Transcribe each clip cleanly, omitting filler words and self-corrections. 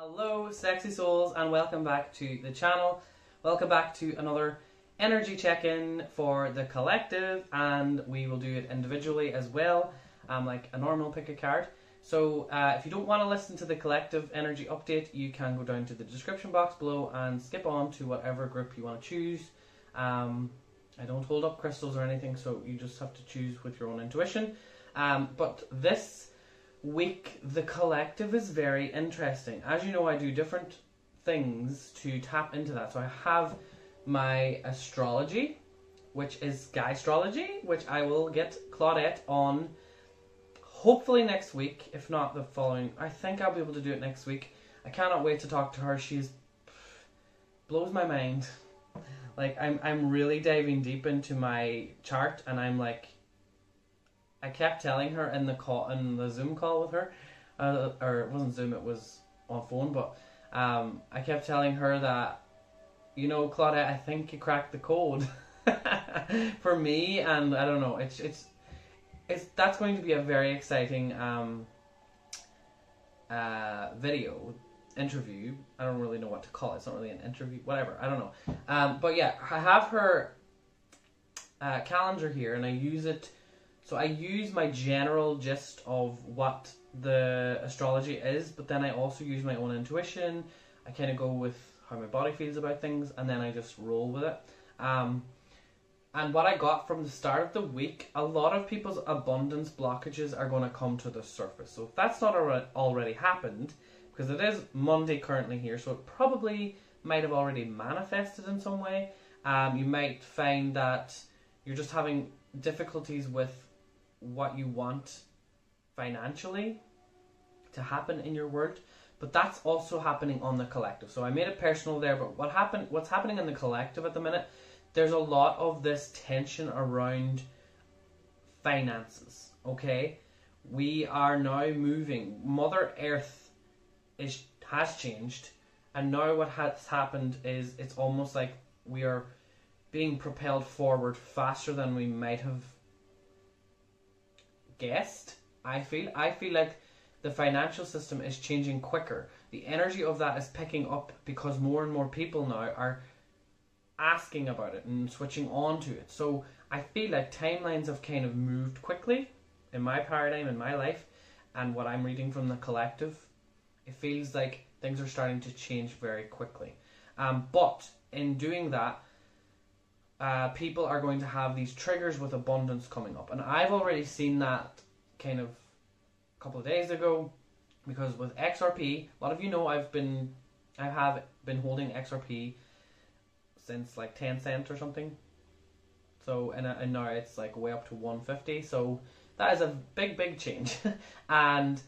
Hello sexy souls and welcome back to the channel. Welcome back to another energy check-in for the collective, and we will do it individually as well, like a normal pick a card. So if you don't want to listen to the collective energy update, you can go down to the description box below and skip on to whatever group you want to choose. I don't hold up crystals or anything, so you just have to choose with your own intuition. But this week, the collective is very interesting. As you know, I do different things to tap into that. So I have my astrology, which is Skystrology, which I will get Claudette on hopefully next week, if not the following. I think I'll be able to do it next week. I cannot wait to talk to her. She's blows my mind. Like I'm really diving deep into my chart, and I'm like, I kept telling her in the Zoom call with her, or it wasn't Zoom, it was on phone, but I kept telling her that, you know, Claudette, I think you cracked the code for me, and I don't know, it's that's going to be a very exciting video interview. I don't really know what to call it. It's not really an interview, whatever. I don't know. But yeah, I have her calendar here, and I use it. So I use my general gist of what the astrology is, but then I also use my own intuition. I kind of go with how my body feels about things, and then I just roll with it. And what I got from the start of the week, a lot of people's abundance blockages are going to come to the surface. So if that's not already happened, because it is Monday currently here, so it probably might have already manifested in some way. You might find that you're just having difficulties with what you want financially to happen in your world, but that's also happening on the collective. So I made it personal there, but what's happening in the collective at the minute, there's a lot of this tension around finances. Okay, we are now moving. Mother Earth has changed, and now what has happened is it's almost like we are being propelled forward faster than we might have guessed. I feel like the financial system is changing quicker. The energy of that is picking up because more and more people now are asking about it and switching on to it. So I feel like timelines have kind of moved quickly in my paradigm, in my life, and what I'm reading from the collective, it feels like things are starting to change very quickly. But in doing that, people are going to have these triggers with abundance coming up, and I've already seen that kind of a couple of days ago, because with XRP, a lot of you know I have been holding XRP since like 10 cents or something. So and now it's like way up to 150. So that is a big change. And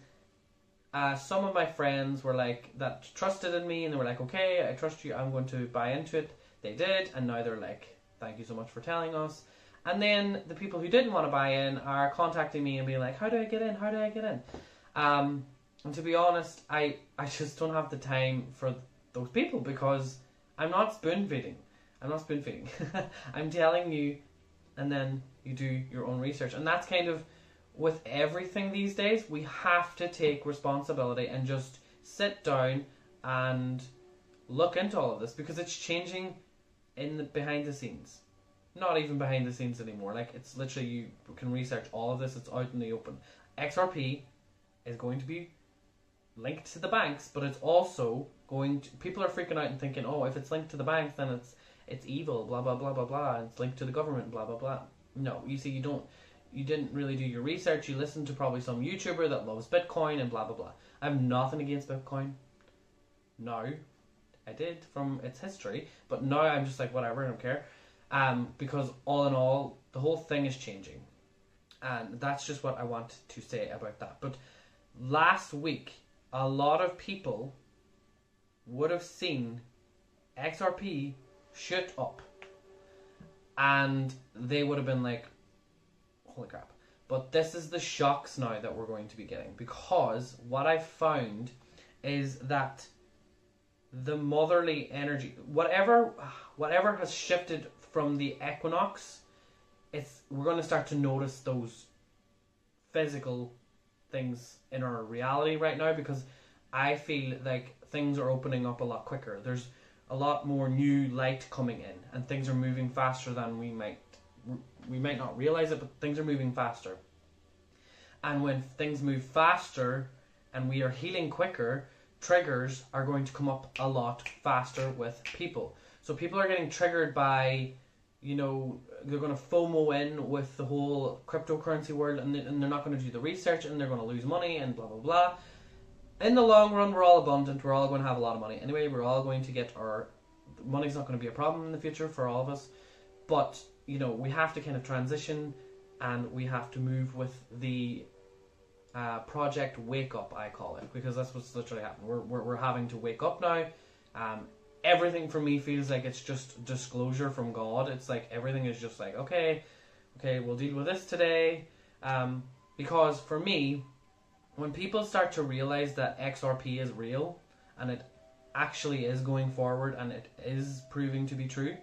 some of my friends were like, that trusted in me, and they were like, okay, I trust you, I'm going to buy into it. They did, and now they're like, thank you so much for telling us. And then the people who didn't want to buy in are contacting me and being like, how do I get in? How do I get in? And to be honest, I just don't have the time for those people, because I'm not spoon feeding. I'm not spoon feeding. I'm telling you, and then you do your own research. And that's kind of with everything these days. We have to take responsibility and just sit down and look into all of this, because it's changing behind the scenes. Not even behind the scenes anymore. Like, it's literally, you can research all of this. It's out in the open. XRP is going to be linked to the banks, but it's also going to, people are freaking out and thinking, oh, if it's linked to the banks, then it's evil, blah blah blah blah blah, it's linked to the government, blah blah blah. No, you see, you didn't really do your research. You listened to probably some YouTuber that loves Bitcoin and blah blah blah. I have nothing against Bitcoin. No, I did from its history, but now I'm just like, whatever, I don't care. Because all in all, the whole thing is changing, and that's just what I want to say about that. But last week, a lot of people would have seen XRP shoot up, and they would have been like, holy crap. But this is the shocks now that we're going to be getting, because what I found is that the motherly energy, whatever has shifted from the equinox, we're going to start to notice those physical things in our reality right now, because I feel like things are opening up a lot quicker. There's a lot more new light coming in, and things are moving faster than we might not realize it, but things are moving faster. And when things move faster and we are healing quicker, triggers are going to come up a lot faster with people. So people are getting triggered by, you know, they're going to FOMO in with the whole cryptocurrency world, and they're not going to do the research, and they're going to lose money and blah blah blah. In the long run, we're all abundant, we're all going to have a lot of money anyway, we're all going to get money's not going to be a problem in the future for all of us. But, you know, we have to kind of transition, and we have to move with the project wake up, I call it, because that's what's literally happening. We're having to wake up now. Everything for me feels like it's just disclosure from God. It's like everything is just like, okay, we'll deal with this today. Because for me, when people start to realize that XRP is real, and it actually is going forward, and it is proving to be true,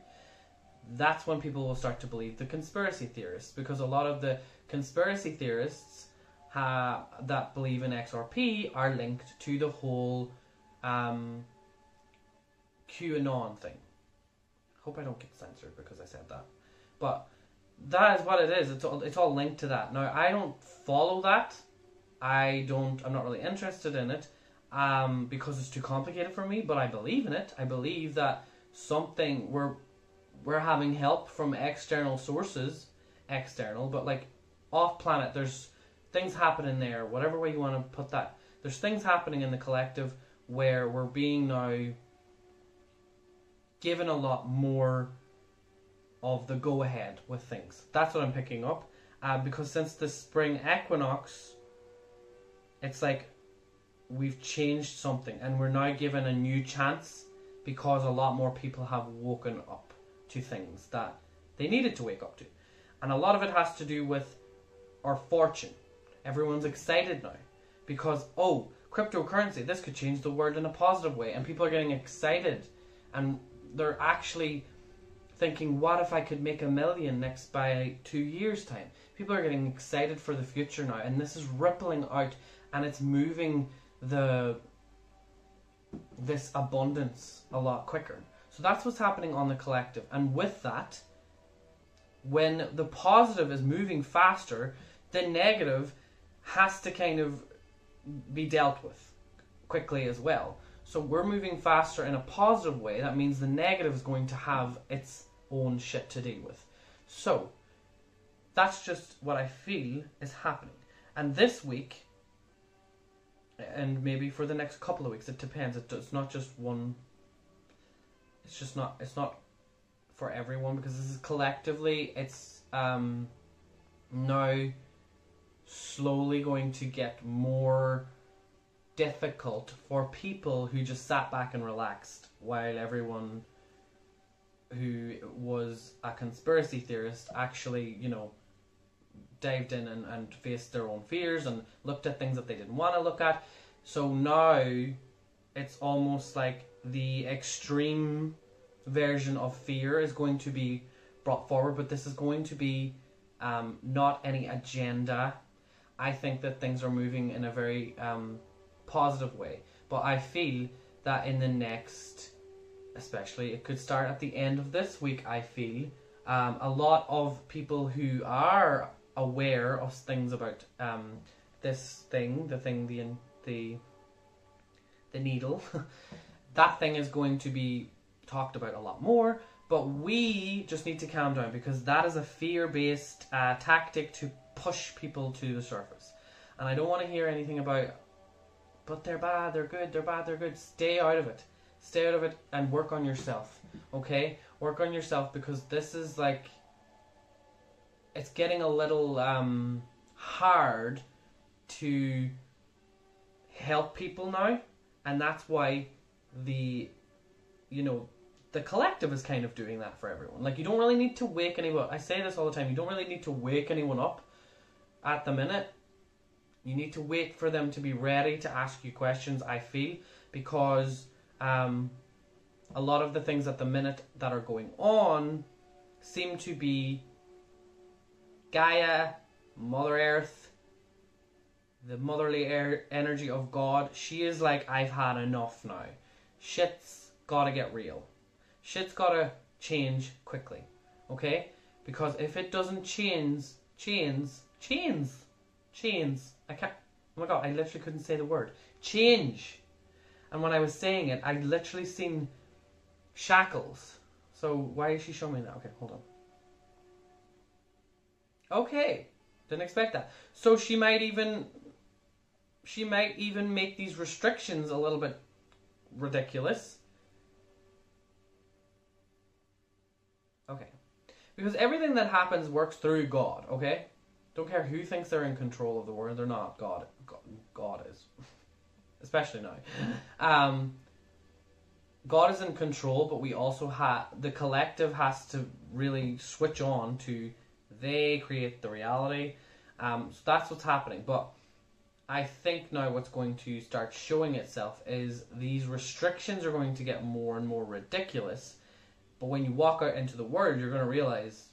that's when people will start to believe the conspiracy theorists. Because a lot of the conspiracy theorists that believe in XRP are linked to the whole QAnon thing. Hope I don't get censored because I said that. But that is what it is. It's all linked to that. Now, I don't follow that. I'm not really interested in it because it's too complicated for me, but I believe in it. I believe that we're having help from external sources, but like off planet, there's things happening there, whatever way you want to put that. There's things happening in the collective where we're being now given a lot more of the go ahead with things. That's what I'm picking up, because since the spring equinox, it's like we've changed something, and we're now given a new chance because a lot more people have woken up to things that they needed to wake up to. And a lot of it has to do with our fortune. Everyone's excited now because, oh, cryptocurrency, this could change the world in a positive way, and people are getting excited, and they're actually thinking, what if I could make $1 million by 2 years time? People are getting excited for the future now, and this is rippling out, and it's moving this abundance a lot quicker. So that's what's happening on the collective. And with that, when the positive is moving faster, the negative has to kind of be dealt with quickly as well. So we're moving faster in a positive way. That means the negative is going to have its own shit to deal with. So that's just what I feel is happening. And this week, and maybe for the next couple of weeks, it depends. It's not just one. It's not for everyone, because this is collectively. It's now slowly going to get more difficult for people who just sat back and relaxed, while everyone who was a conspiracy theorist actually, you know, dived in and faced their own fears and looked at things that they didn't want to look at. So now it's almost like the extreme version of fear is going to be brought forward, but this is going to be not any agenda. I think that things are moving in a very positive way, but I feel that in the next, especially it could start at the end of this week, I feel a lot of people who are aware of things about this thing, the needle, that thing is going to be talked about a lot more. But we just need to calm down, because that is a fear-based tactic to push people to the surface. And I don't want to hear anything about, but they're bad, they're good, they're bad, they're good. Stay out of it. Stay out of it and work on yourself, okay? Work on yourself, because this is like, it's getting a little hard to help people now. And that's why the collective is kind of doing that for everyone. Like, you don't really need to wake anyone. I say this all the time. You don't really need to wake anyone up at the minute. You need to wait for them to be ready to ask you questions, I feel, because a lot of the things at the minute that are going on seem to be Gaia, Mother Earth, the motherly energy of God. She is like, I've had enough now. Shit's gotta get real. Shit's gotta change quickly. Okay? Because if it doesn't change, I can't, oh my god, I literally couldn't say the word. Change. And when I was saying it, I literally seen shackles. So why is she showing me that? Okay, hold on. Okay. Didn't expect that. So she might even make these restrictions a little bit ridiculous. Okay. Because everything that happens works through God, okay? Don't care who thinks they're in control of the world, they're not. God is. Especially now. God is in control, but we also the collective has to really switch on to they create the reality. So that's what's happening. But I think now what's going to start showing itself is these restrictions are going to get more and more ridiculous. But when you walk out into the world, you're going to realize,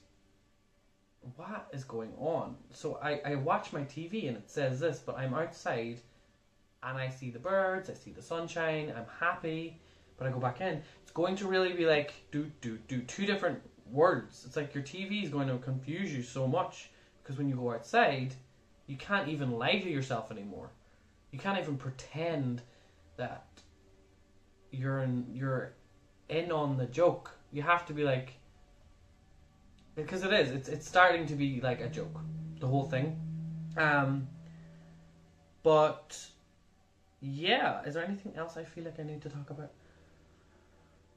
what is going on? So I watch my TV and it says this, but I'm outside and I see the birds, I see the sunshine, I'm happy, but I go back in. It's going to really be like, do, two different words. It's like your TV is going to confuse you so much, because when you go outside, you can't even lie to yourself anymore. You can't even pretend that you're in on the joke. You have to be like, because it's starting to be like a joke, the whole thing. But yeah, is there anything else I feel like I need to talk about?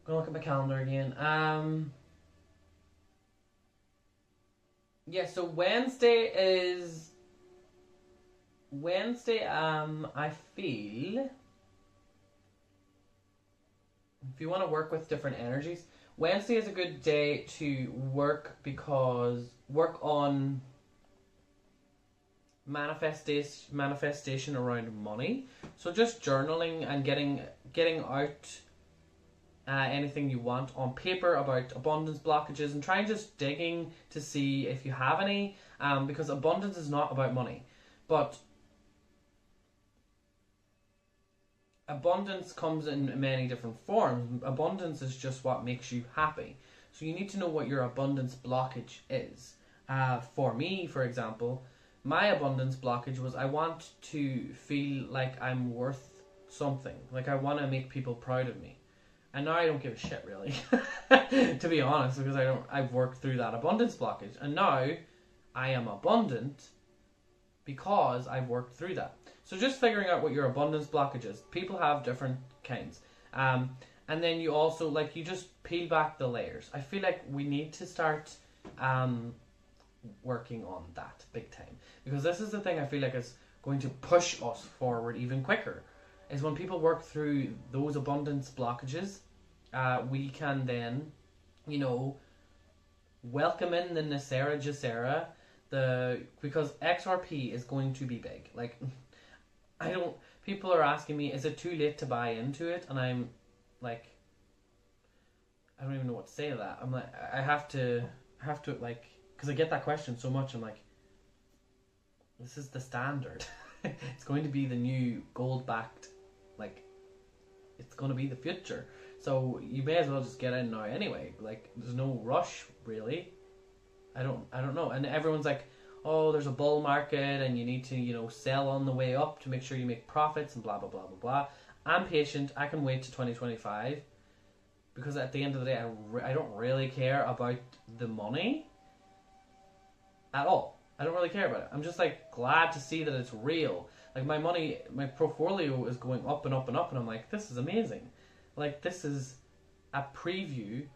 I'm gonna look at my calendar again. Yeah, so Wednesday, I feel, if you want to work with different energies, Wednesday is a good day to work on manifestation around money. So just journaling and getting out anything you want on paper about abundance blockages, and trying just digging to see if you have any, because abundance is not about money, but abundance comes in many different forms. Abundance is just what makes you happy. So you need to know what your abundance blockage is. For me, for example, my abundance blockage was I want to feel like I'm worth something. Like I want to make people proud of me. And now I don't give a shit, really, to be honest, because I've worked through that abundance blockage. And now I am abundant because I've worked through that. So just figuring out what your abundance blockage is. People have different kinds. And then you also, like, you just peel back the layers. I feel like we need to start working on that big time. Because this is the thing I feel like is going to push us forward even quicker. Is when people work through those abundance blockages, we can then, welcome in the Nasera Jacera, because XRP is going to be big. Like, people are asking me, is it too late to buy into it? And I'm like, I don't even know what to say to that. I'm like, I have to like, because I get that question so much, I'm like, this is the standard. It's going to be the new gold-backed, like, it's going to be the future. So you may as well just get in now anyway. Like, there's no rush, really. I don't know. And everyone's like, oh, there's a bull market and you need to, sell on the way up to make sure you make profits and blah, blah, blah, blah, blah. I'm patient. I can wait to 2025 because at the end of the day, I don't really care about the money at all. I don't really care about it. I'm just like glad to see that it's real. Like my money, my portfolio is going up and up and up, and I'm like, this is amazing. Like this is a preview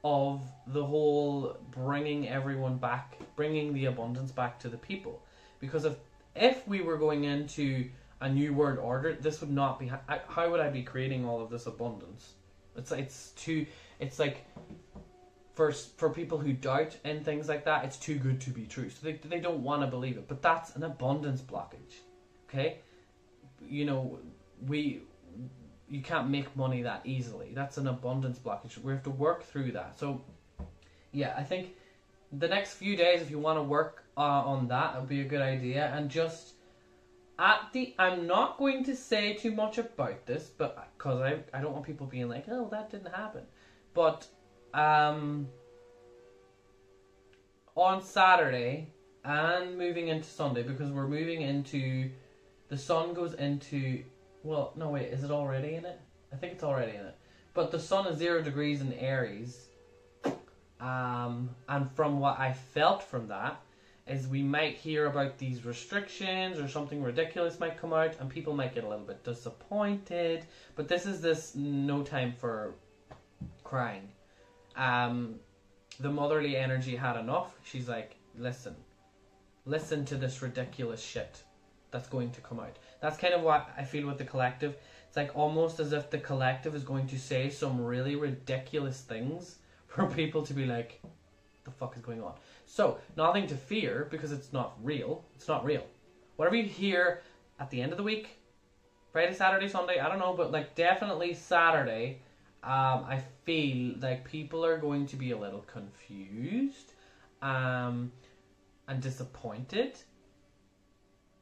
of the whole bringing everyone back, bringing the abundance back to the people. Because if we were going into a new world order, this would not be. How would I be creating all of this abundance? It's like for people who doubt and things like that, it's too good to be true. So they don't want to believe it. But that's an abundance blockage. Okay, you can't make money that easily. That's an abundance blockage. We have to work through that. So, yeah, I think the next few days, if you want to work on that, it would be a good idea. And just I'm not going to say too much about this, but because I don't want people being like, oh, that didn't happen. But on Saturday and moving into Sunday, because we're moving into, the sun goes into, well, no wait, is it already in it? I think it's already in it. But the sun is 0 degrees in Aries. And from what I felt from that, is we might hear about these restrictions or something ridiculous might come out and people might get a little bit disappointed. But this no time for crying. The motherly energy had enough. She's like, listen to this ridiculous shit that's going to come out. That's kind of what I feel with the collective. It's like almost as if the collective is going to say some really ridiculous things for people to be like, the fuck is going on? So, nothing to fear, because it's not real. It's not real. Whatever you hear at the end of the week, Friday, Saturday, Sunday, I don't know, but like definitely Saturday, I feel like people are going to be a little confused and disappointed.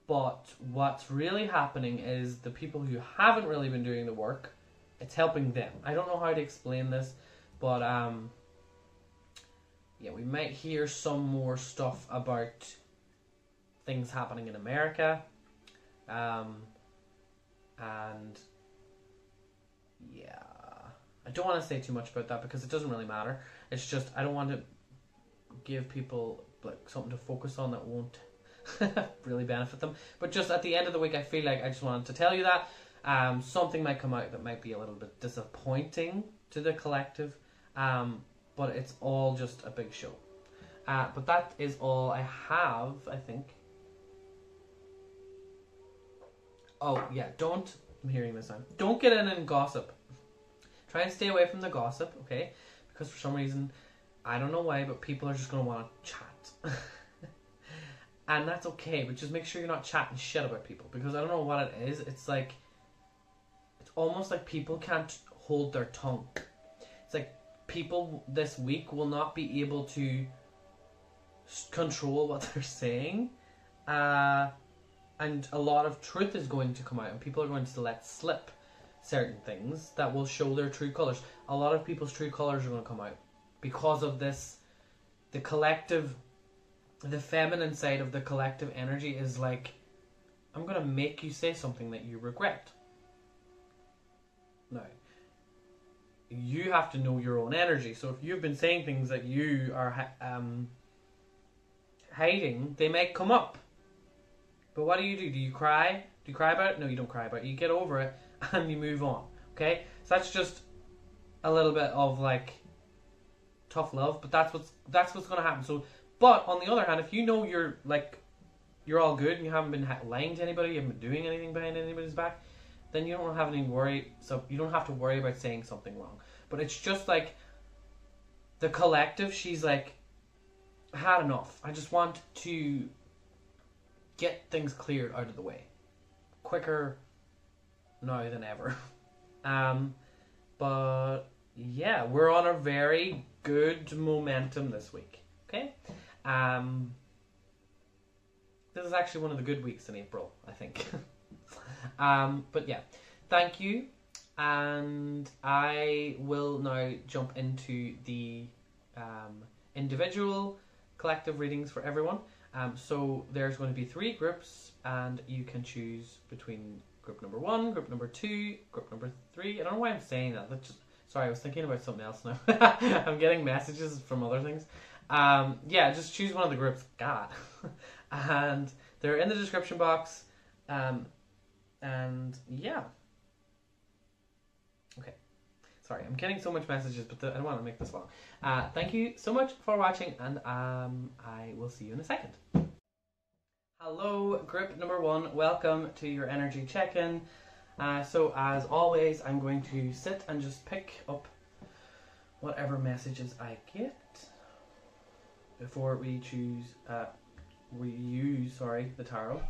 But what's really happening is the people who haven't really been doing the work, it's helping them. I don't know how to explain this, but yeah, we might hear some more stuff about things happening in America. And yeah, I don't want to say too much about that because it doesn't really matter. It's just I don't want to give people like something to focus on that won't really benefit them. But just at the end of the week, I feel like I just wanted to tell you that something might come out that might be a little bit disappointing to the collective. But it's all just a big show. But that is all I have, I think. Oh, yeah, I'm hearing this now. Don't get in gossip. Try and stay away from the gossip, okay? Because for some reason, I don't know why, but people are just going to want to chat. And that's okay, but just make sure you're not chatting shit about people. Because I don't know what it is. It's like, it's almost like people can't hold their tongue. It's like, people this week will not be able to control what they're saying, and a lot of truth is going to come out and people are going to let slip certain things that will show their true colors. A lot of people's true colors are going to come out because of this. The collective, the feminine side of the collective energy is like, I'm going to make you say something that you regret. Now, you have to know your own energy. So if you've been saying things that you are hiding, they might come up. But what do? Do you cry? Do you cry about it? No, you don't cry about it. You get over it and you move on. Okay? So that's just a little bit of like tough love, but that's what's going to happen. So, but on the other hand, if you know you're all good and you haven't been lying to anybody, you haven't been doing anything behind anybody's back, then you don't have any worry. So you don't have to worry about saying something wrong. But it's just like the collective, she's like, I had enough. I just want to get things cleared out of the way. Quicker now than ever. But yeah, we're on a very good momentum this week. Okay? This is actually one of the good weeks in April, I think. But yeah, thank you. And I will now jump into the individual collective readings for everyone. So there's going to be 3 groups, and you can choose between group number 1, group number 2, group number 3. I don't know why I'm saying that. That's just, sorry, I was thinking about something else now. I'm getting messages from other things. Yeah, just choose one of the groups. God. And they're in the description box. And yeah. Okay. Sorry, I'm getting so much messages, but I don't want to make this long. Thank you so much for watching, and I will see you in a second. Hello, group number 1. Welcome to your energy check-in. So as always, I'm going to sit and just pick up whatever messages I get before we use the tarot.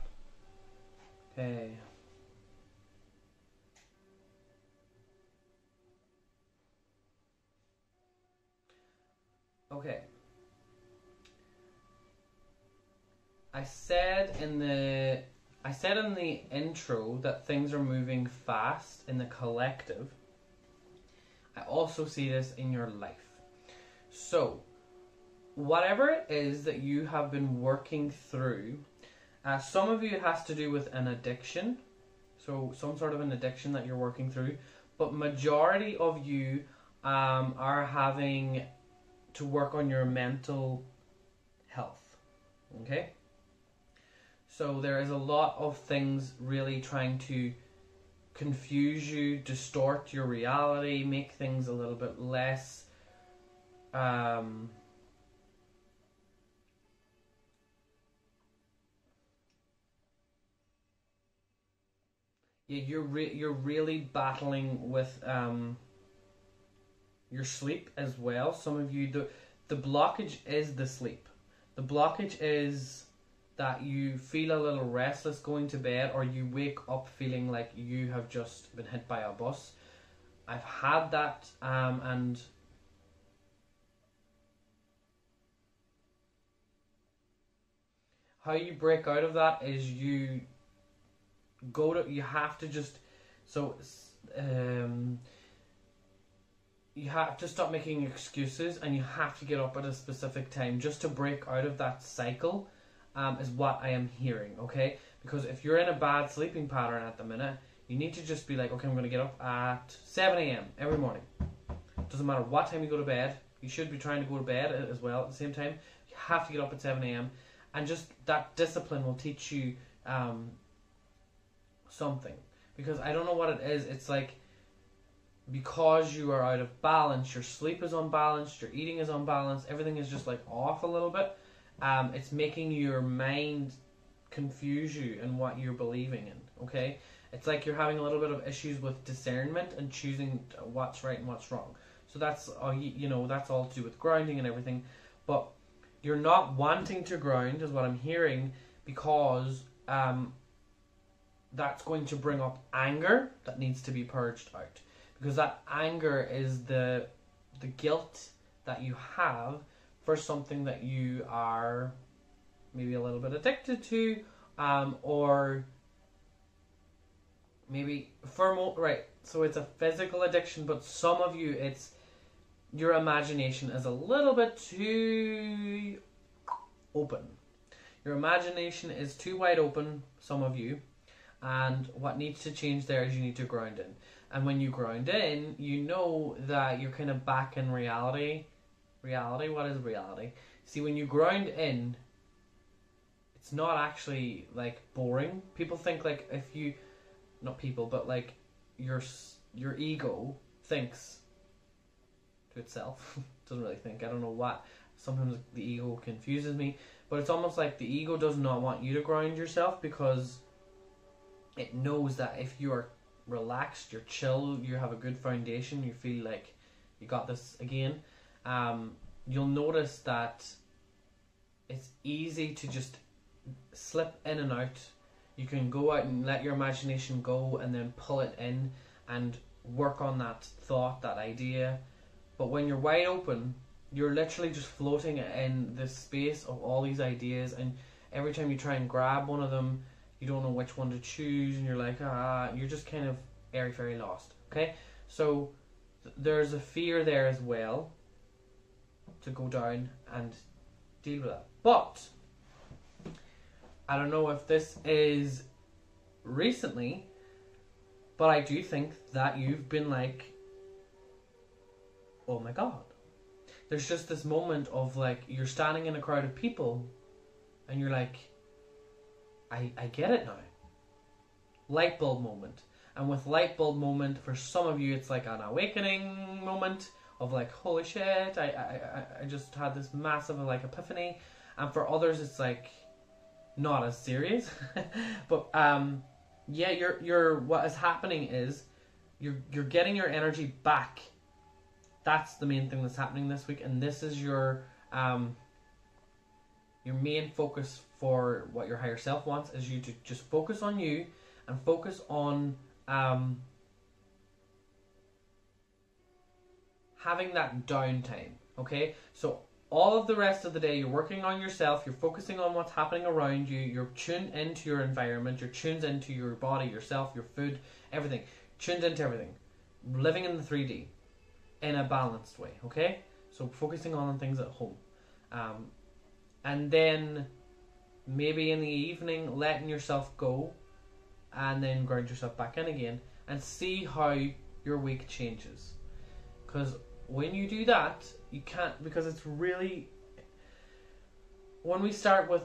Okay. Okay. I said in the I said in the intro that things are moving fast in the collective. I also see this in your life. So, whatever it is that you have been working through, some of you it has to do with an addiction, so some sort of an addiction that you're working through, but majority of you are having to work on your mental health, okay? So there is a lot of things really trying to confuse you, distort your reality, make things a little bit less you're really battling with your sleep as well. Some of you, the blockage is the sleep. The blockage is that you feel a little restless going to bed, or you wake up feeling like you have just been hit by a bus. I've had that, and how you break out of that is you have to just, you have to stop making excuses, and you have to get up at a specific time just to break out of that cycle, is what I am hearing, okay? Because if you're in a bad sleeping pattern at the minute, you need to just be like, okay, I'm going to get up at 7 a.m. every morning. Doesn't matter what time you go to bed, you should be trying to go to bed as well at the same time. You have to get up at 7 a.m. and just that discipline will teach you something. Because I don't know what it is, it's like, because you are out of balance, your sleep is unbalanced, your eating is unbalanced, everything is just like off a little bit. It's making your mind confuse you in what you're believing in, okay? It's like you're having a little bit of issues with discernment and choosing what's right and what's wrong. So that's, that's all to do with grounding and everything. But you're not wanting to ground, is what I'm hearing, because that's going to bring up anger that needs to be purged out. Because that anger is the guilt that you have for something that you are maybe a little bit addicted to, or maybe right. So it's a physical addiction, but some of you, it's your imagination is a little bit too open. Your imagination is too wide open, some of you, and what needs to change there is you need to ground in. And when you ground in, you know that you're kind of back in reality. Reality? What is reality? See, when you ground in, it's not actually like boring. People think like if you, not people, but like your ego thinks to itself. Doesn't really think. I don't know what. Sometimes the ego confuses me, but it's almost like the ego does not want you to ground yourself, because it knows that if you are relaxed, you're chill, you have a good foundation, you feel like you got this again, you'll notice that it's easy to just slip in and out. You can go out and let your imagination go and then pull it in and work on that thought, that idea. But when you're wide open, you're literally just floating in this space of all these ideas, and every time you try and grab one of them, you don't know which one to choose, and you're like, you're just kind of airy-fairy lost, okay? So there's a fear there as well to go down and deal with that. But I don't know if this is recently, but I do think that you've been like, oh my god. There's just this moment of like, you're standing in a crowd of people and you're like, I get it now. Light bulb moment. And with light bulb moment, for some of you, it's like an awakening moment of like, holy shit, I just had this massive like epiphany. And for others, it's like not as serious. But yeah, you're what is happening is you're getting your energy back. That's the main thing that's happening this week, and this is your main focus for what your higher self wants, is you to just focus on you and focus on having that downtime. Okay, so all of the rest of the day, you're working on yourself, you're focusing on what's happening around you, you're tuned into your environment, you're tuned into your body, yourself, your food, everything. Tuned into everything. Living in the 3D in a balanced way, okay? So focusing on things at home. And then maybe in the evening, letting yourself go and then ground yourself back in again and see how your week changes. Because when you do that, you can't, because it's really, when we start with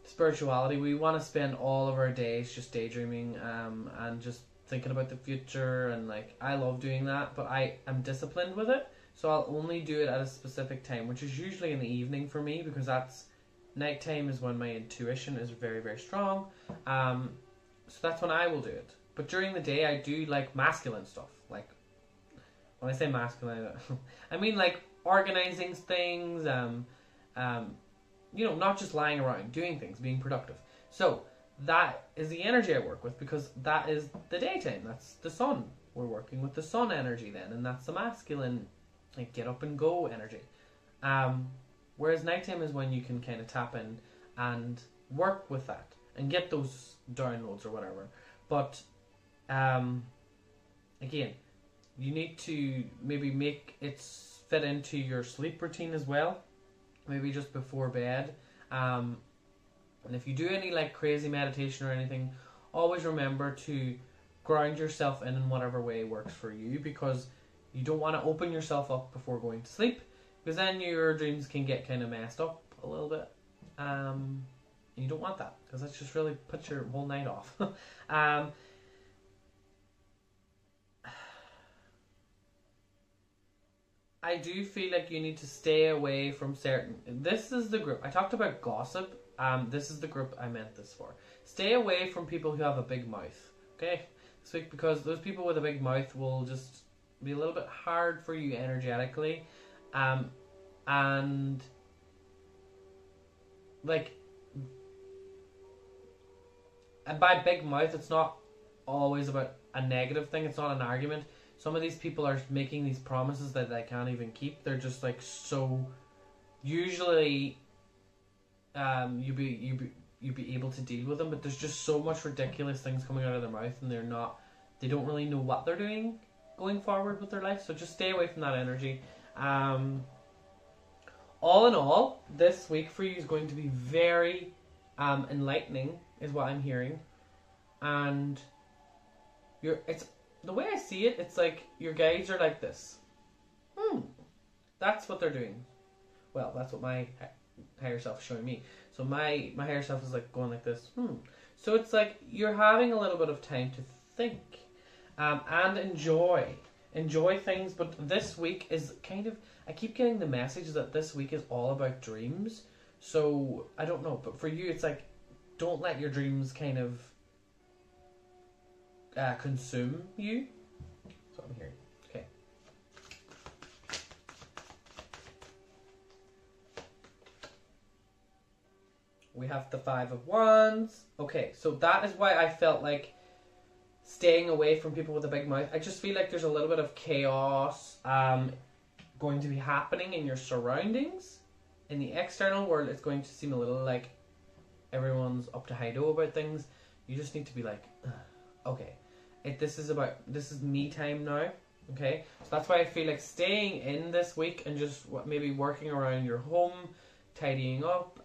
spirituality, we want to spend all of our days just daydreaming and just thinking about the future, and like, I love doing that, but I am disciplined with it, so I'll only do it at a specific time, which is usually in the evening for me, because that's, nighttime is when my intuition is very, very strong, so that's when I will do it. But during the day, I do like masculine stuff, like, when I say masculine, I mean like organizing things, you know, not just lying around, doing things, being productive. So that is the energy I work with, because that is the daytime. That's the sun. We're working with the sun energy then, and that's the masculine, like, get up and go energy. Whereas nighttime is when you can kind of tap in and work with that and get those downloads or whatever. But again, you need to maybe make it fit into your sleep routine as well. Maybe just before bed. And if you do any like crazy meditation or anything, always remember to ground yourself in whatever way works for you, because you don't want to open yourself up before going to sleep, because then your dreams can get kind of messed up a little bit. You don't want that, because that's just really puts your whole night off. I do feel like you need to stay away from certain... This is the group. I talked about gossip. This is the group I meant this for. Stay away from people who have a big mouth. Okay? This week, because those people with a big mouth will just be a little bit hard for you energetically. And... like... And by big mouth, it's not always about a negative thing. It's not an argument. Some of these people are making these promises that they can't even keep. They're just like so. Usually, you'd be able to deal with them, but there's just so much ridiculous things coming out of their mouth, and they don't really know what they're doing going forward with their life. So just stay away from that energy. All in all, this week for you is going to be very enlightening, is what I'm hearing, and it's. The way I see it, it's like your guides are like this. That's what they're doing. Well, that's what my higher self is showing me. So my higher self is like going like this. So it's like you're having a little bit of time to think and enjoy things. But this week is kind of, I keep getting the message that this week is all about dreams. So I don't know, but for you, it's like, don't let your dreams kind of consume you. That's what I'm hearing. Okay. We have the 5 of Wands. Okay, so that is why I felt like staying away from people with a big mouth. I just feel like there's a little bit of chaos going to be happening in your surroundings. In the external world, it's going to seem a little like everyone's up to high-do about things. You just need to be like, okay. This is me time now, okay? So that's why I feel like staying in this week and just maybe working around your home, tidying up,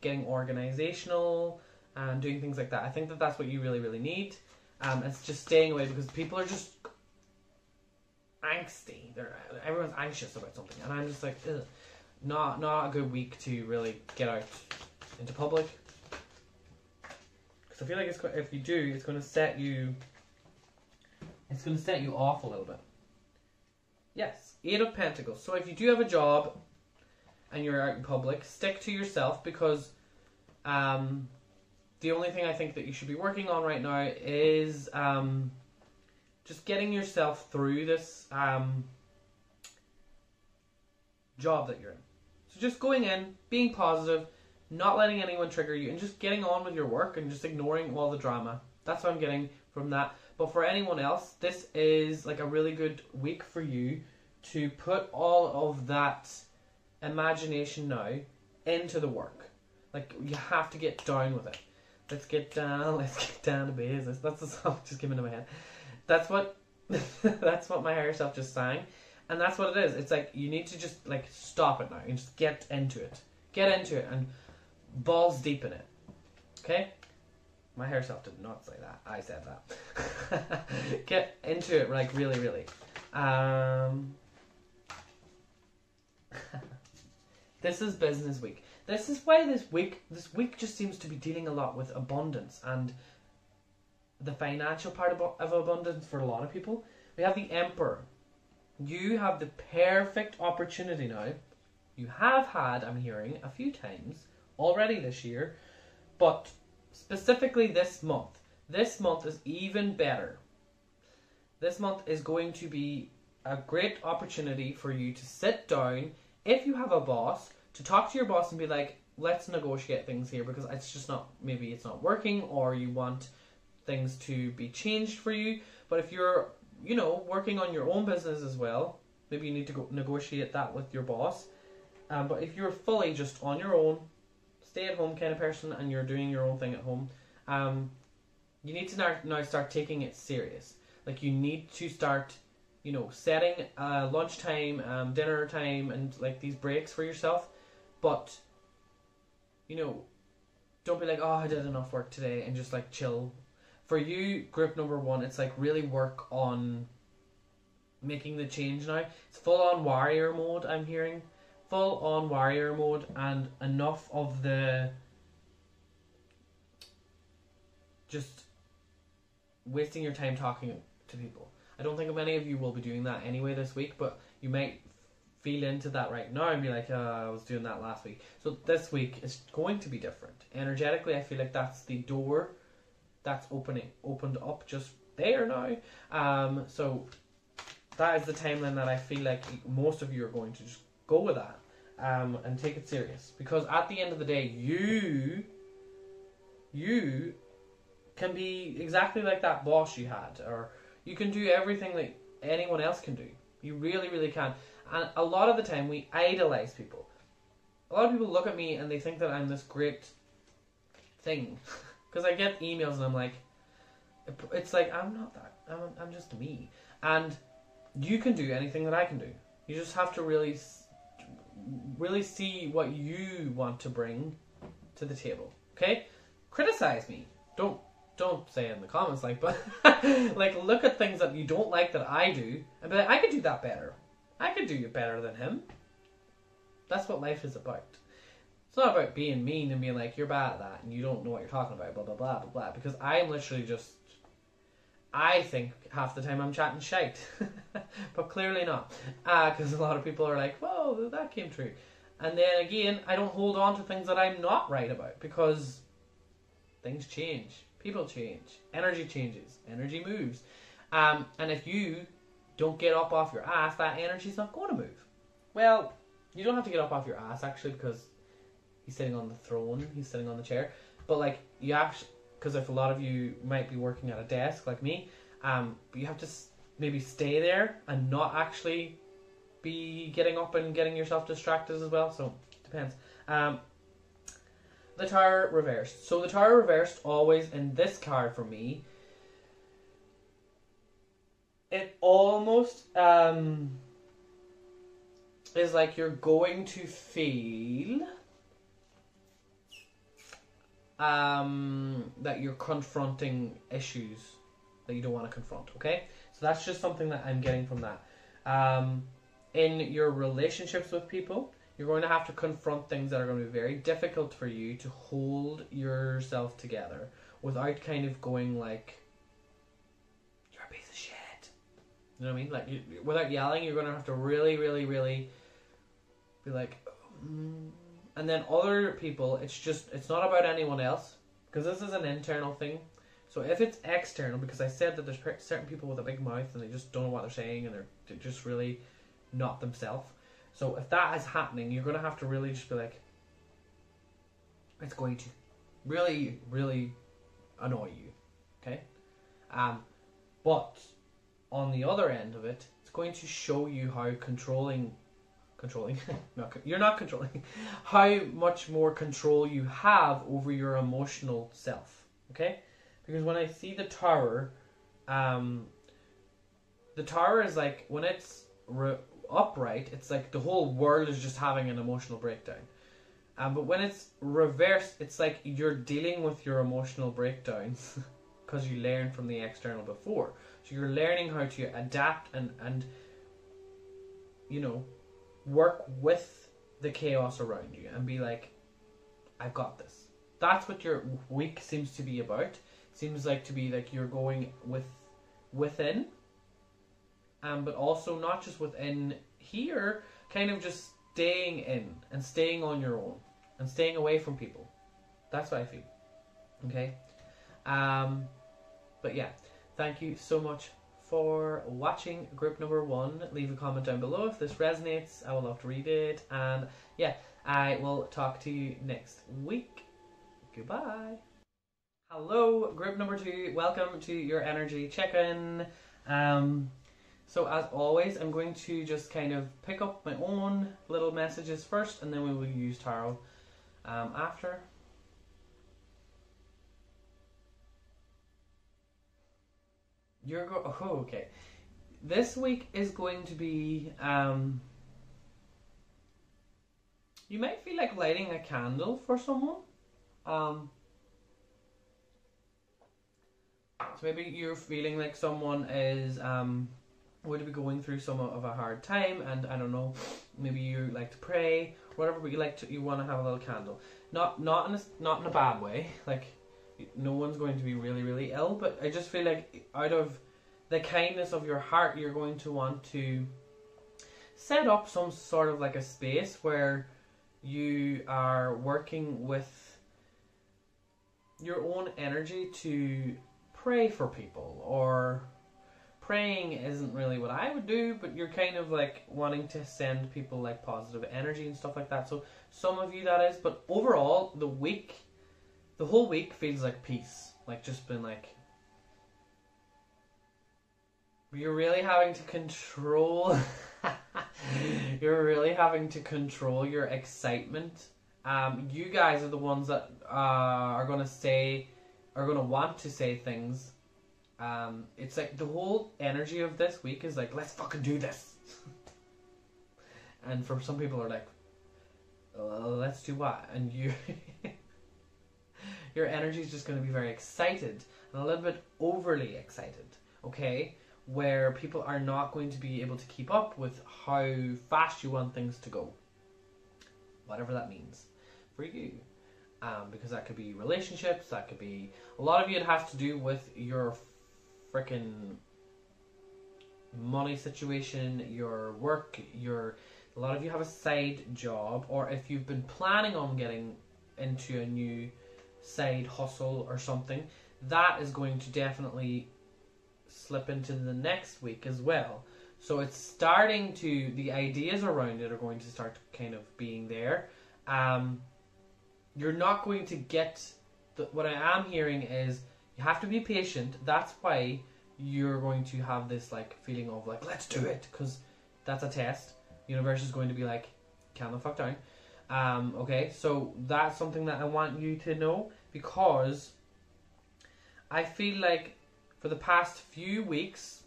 getting organizational, and doing things like that. I think that that's what you really, really need. It's just staying away, because people are just angsty. Everyone's anxious about something, and I'm just like, ugh. Not a good week to really get out into public. Because I feel like if you do, it's going to set you... It's going to set you off a little bit. Yes, 8 of Pentacles. So if you do have a job and you're out in public, stick to yourself, because the only thing I think that you should be working on right now is just getting yourself through this job that you're in. So just going in, being positive, not letting anyone trigger you, and just getting on with your work and just ignoring all the drama. That's what I'm getting from that. But for anyone else, this is like a really good week for you to put all of that imagination now into the work. Like, you have to get down with it. Let's get down to business. That's the song just came into my head. That's what that's what my higher self just sang. And that's what it is. It's like, you need to just, like, stop it now and just get into it. Get into it and balls deep in it. Okay? My higher self did not say that. I said that. Get into it, like, really, really. This is business week. This is why this week just seems to be dealing a lot with abundance and the financial part of abundance for a lot of people. We have the Emperor. You have the perfect opportunity now. You have had, I'm hearing, a few times already this year, but specifically this month. This month is even better. This month is going to be a great opportunity for you to sit down, if you have a boss, to talk to your boss and be like, let's negotiate things here because it's just not, maybe it's not working, or you want things to be changed for you. But if you're, you know, working on your own business as well, maybe you need to go negotiate that with your boss. But if you're fully just on your own, stay-at-home kind of person, and you're doing your own thing at home, you need to now start taking it serious. Like, you need to start, you know, setting lunchtime, dinner time, and like these breaks for yourself. But, you know, don't be like, oh, I did enough work today, and just like chill. For you, group number one, it's like really work on making the change now. It's full-on warrior mode, I'm hearing. Full-on warrior mode, and enough of the just wasting your time talking to people. I don't think many of you will be doing that anyway this week, but you might feel into that right now and be like, I was doing that last week. So this week is going to be different. Energetically, I feel like that's the door that's opened up just there now. So that is the timeline that I feel like most of you are going to just go with that and take it serious. Because at the end of the day, you can be exactly like that boss you had, or you can do everything that anyone else can do. You really, really can. And a lot of the time we idolize people. A lot of people look at me and they think that I'm this great thing. Because I get emails and I'm like, it's like, I'm not that. I'm just me. And you can do anything that I can do. You just have to really see what you want to bring to the table. Okay? Criticize me. Don't say it in the comments, like, but like, look at things that you don't like that I do and be like, I could do that better. I could do it better than him. That's what life is about. It's not about being mean and being like, you're bad at that and you don't know what you're talking about, blah, blah, blah, blah, blah. Because I'm literally just, I think half the time I'm chatting shite. But clearly not. Because a lot of people are like, whoa, that came true. And then again, I don't hold on to things that I'm not right about, because things change. People change. Energy changes. Energy moves. And if you don't get up off your ass, that energy's not going to move. Well, you don't have to get up off your ass, actually, because he's sitting on the throne, he's sitting on the chair. But, like, you actually, because if a lot of you might be working at a desk, like me, you have to maybe stay there and not actually be getting up and getting yourself distracted as well. So, depends. The Tower reversed. So, the Tower reversed always in this card for me, it almost is like you're going to feel that you're confronting issues that you don't want to confront, okay? So that's just something that I'm getting from that. In your relationships with people, you're going to have to confront things that are going to be very difficult for you to hold yourself together without kind of going like, you're a piece of shit. You know what I mean? Like, without yelling, you're going to have to really, really, really be like, and then other people, it's not about anyone else, because this is an internal thing. So if it's external, because I said that there's certain people with a big mouth and they just don't know what they're saying and they're just really not themselves. So if that is happening, you're going to have to really just be like, it's going to really, really annoy you. Okay? But on the other end of it, it's going to show you how controlling controlling, you're not controlling, how much more control you have over your emotional self, okay? Because when I see the Tower is like, when it's upright, it's like the whole world is just having an emotional breakdown. But when it's reversed, it's like you're dealing with your emotional breakdowns because you learned from the external before. So you're learning how to adapt and you know, work with the chaos around you and be like, I've got this. That's what your week seems to be about. Seems like to be like you're going within, but also not just within here, kind of just staying in and staying on your own and staying away from people. That's what I feel. Okay. But yeah, thank you so much for watching group number 1. Leave a comment down below if this resonates. I would love to read it. And yeah, I will talk to you next week. Goodbye. Hello, group number 2. Welcome to your energy check-in. So as always, I'm going to just kind of pick up my own little messages first, and then we will use tarot after. Oh, okay. This week is going to be, you might feel like lighting a candle for someone. So maybe you're feeling like someone is would be going through some of a hard time, and I don't know, maybe you like to pray, whatever, but you want to have a little candle. Not in a bad way. Like, no one's going to be really, really ill, but I just feel like out of the kindness of your heart, you're going to want to set up some sort of like a space where you are working with your own energy to pray for people. Or praying isn't really what I would do, but you're kind of like wanting to send people like positive energy and stuff like that. So some of you that is, but overall the whole week feels like peace. Like, just been like, you're really having to control you're really having to control your excitement. You guys are the ones that are going to want to say things. It's like the whole energy of this week is like, let's fucking do this. And for some people are like, let's do what? And you your energy is just going to be very excited and a little bit overly excited, okay? Where people are not going to be able to keep up with how fast you want things to go. Whatever that means for you. Because that could be relationships, that could be, a lot of you, it has to do with your freaking money situation, your work, a lot of you have a side job, or if you've been planning on getting into a new side hustle or something, that is going to definitely slip into the next week as well. So it's starting to, the ideas around it are going to start kind of being there. You're not going to get, what I am hearing is, you have to be patient. That's why you're going to have this like feeling of like, let's do it, because that's a test. The universe is going to be like, calm the fuck down. Okay, so that's something that I want you to know, because I feel like for the past few weeks,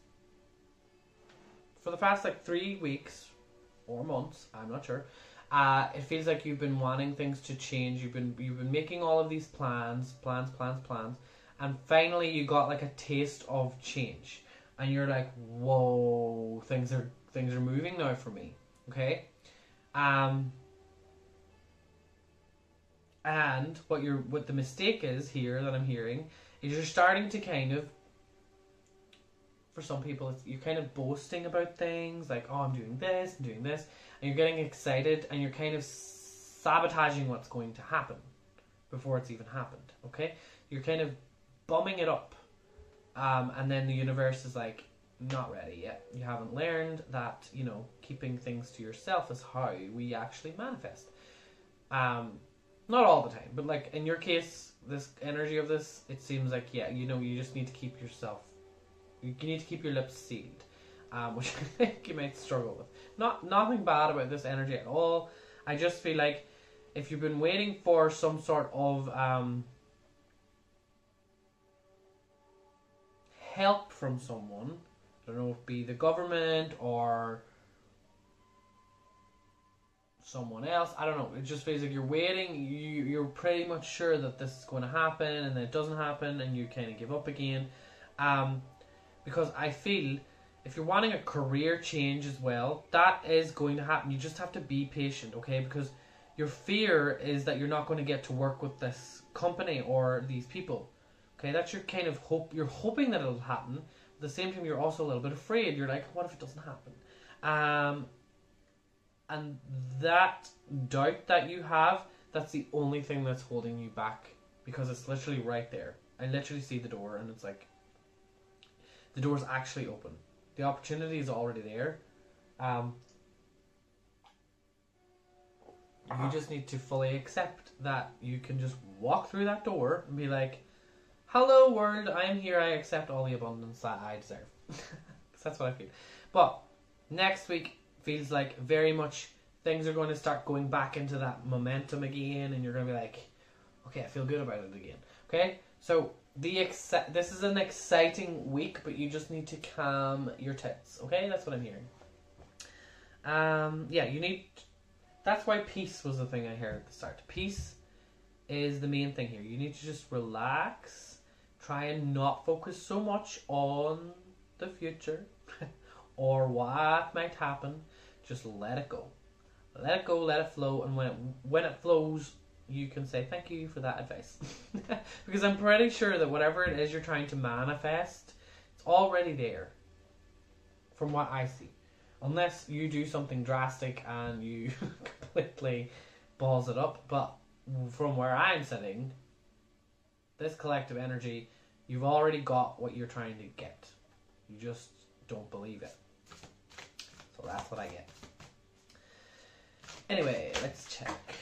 for the past like 3 weeks or months, I'm not sure, it feels like you've been wanting things to change. You've been making all of these plans, and finally you got like a taste of change, and you're like, whoa, things are moving now for me. Okay, and what the mistake is here that I'm hearing is you're starting to kind of, for some people, you're kind of boasting about things like, oh, I'm doing this, and you're getting excited, and you're kind of sabotaging what's going to happen before it's even happened. Okay, you're kind of bumming it up, and then the universe is like, not ready yet. You haven't learned that, you know, keeping things to yourself is how we actually manifest. Not all the time, but like in your case, this energy of this, it seems like, yeah, you know, you just need to keep yourself, you need to keep your lips sealed. which I think you might struggle with. Nothing bad about this energy at all. I just feel like if you've been waiting for some sort of help from someone, I don't know if it be the government or someone else, I don't know, it just feels like you're waiting, you're pretty much sure that this is going to happen, and then it doesn't happen, and you kind of give up again. Because I feel if you're wanting a career change as well, that is going to happen. You just have to be patient, okay? Because your fear is that you're not going to get to work with this company or these people, okay? That's your kind of hope. You're hoping that it'll happen. At the same time, you're also a little bit afraid. You're like, what if it doesn't happen? And that doubt that you have, that's the only thing that's holding you back, because it's literally right there. I literally see the door, and it's like, the door's actually open. The opportunity is already there. You just need to fully accept that you can just walk through that door and be like, hello world, I am here, I accept all the abundance that I deserve. That's what I feel. But next week feels like very much things are going to start going back into that momentum again, and you're going to be like, okay, I feel good about it again. Okay? So this is an exciting week, but you just need to calm your tits. Okay? That's what I'm hearing. Yeah, you need... That's why peace was the thing I heard at the start. Peace is the main thing here. You need to just relax. Try and not focus so much on the future or what might happen. Just let it go. Let it go, let it flow, and when it flows, you can say thank you for that advice. Because I'm pretty sure that whatever it is you're trying to manifest, it's already there, from what I see. Unless you do something drastic and you completely balls it up. But from where I'm sitting, this collective energy, you've already got what you're trying to get. You just don't believe it. So that's what I get. Anyway, let's check.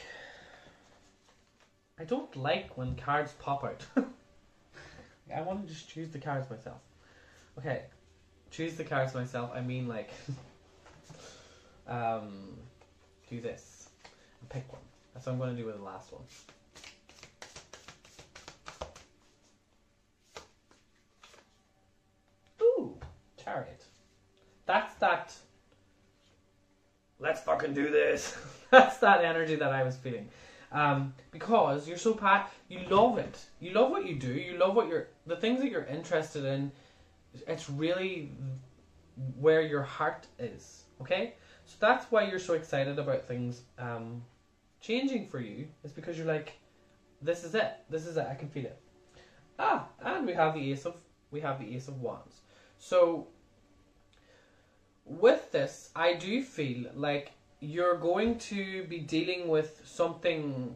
I don't like when cards pop out. I want to just choose the cards myself. Okay, choose the cards myself. I mean, like, do this and pick one. That's what I'm going to do with the last one. Ooh, Chariot. That's that. Let's fucking do this. That's that energy that I was feeling. Because you're so you love it. You love what you do. You love the things that you're interested in. It's really where your heart is. Okay? So that's why you're so excited about things changing for you. Is because you're like, this is it. This is it. I can feel it. And we have the Ace of Wands. So with this, I do feel like you're going to be dealing with something.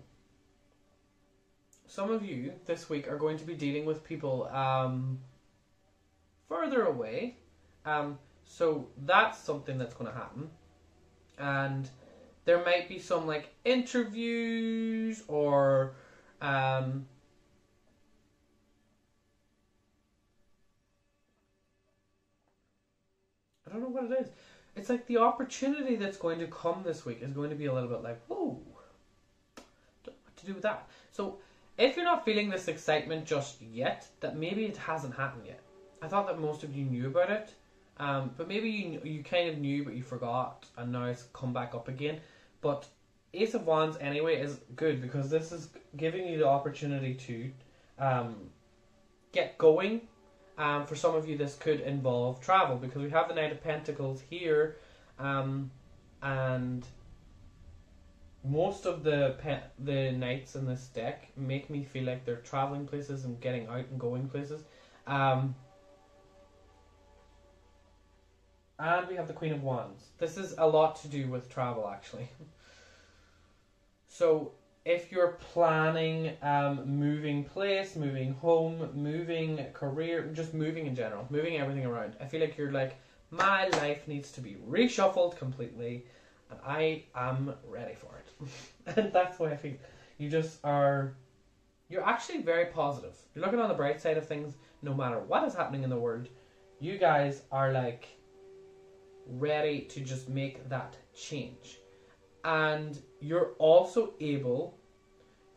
Some of you this week are going to be dealing with people further away. So that's something that's going to happen. And there might be some like interviews or I don't know what it is. It's like the opportunity that's going to come this week is going to be a little bit like, whoa, don't know what to do with that. So if you're not feeling this excitement just yet, that maybe it hasn't happened yet. I thought that most of you knew about it, but maybe you kind of knew but you forgot, and now it's come back up again. But Ace of Wands anyway is good, because this is giving you the opportunity to get going. For some of you, this could involve travel, because we have the Knight of Pentacles here, and most of the knights in this deck make me feel like they're traveling places and getting out and going places. And we have the Queen of Wands. This is a lot to do with travel, actually. So if you're planning moving place, moving home, moving career, just moving in general, moving everything around, I feel like you're like, my life needs to be reshuffled completely, and I am ready for it. And that's why I feel you just are, you're actually very positive. You're looking on the bright side of things no matter what is happening in the world. You guys are like, ready to just make that change. And you're also able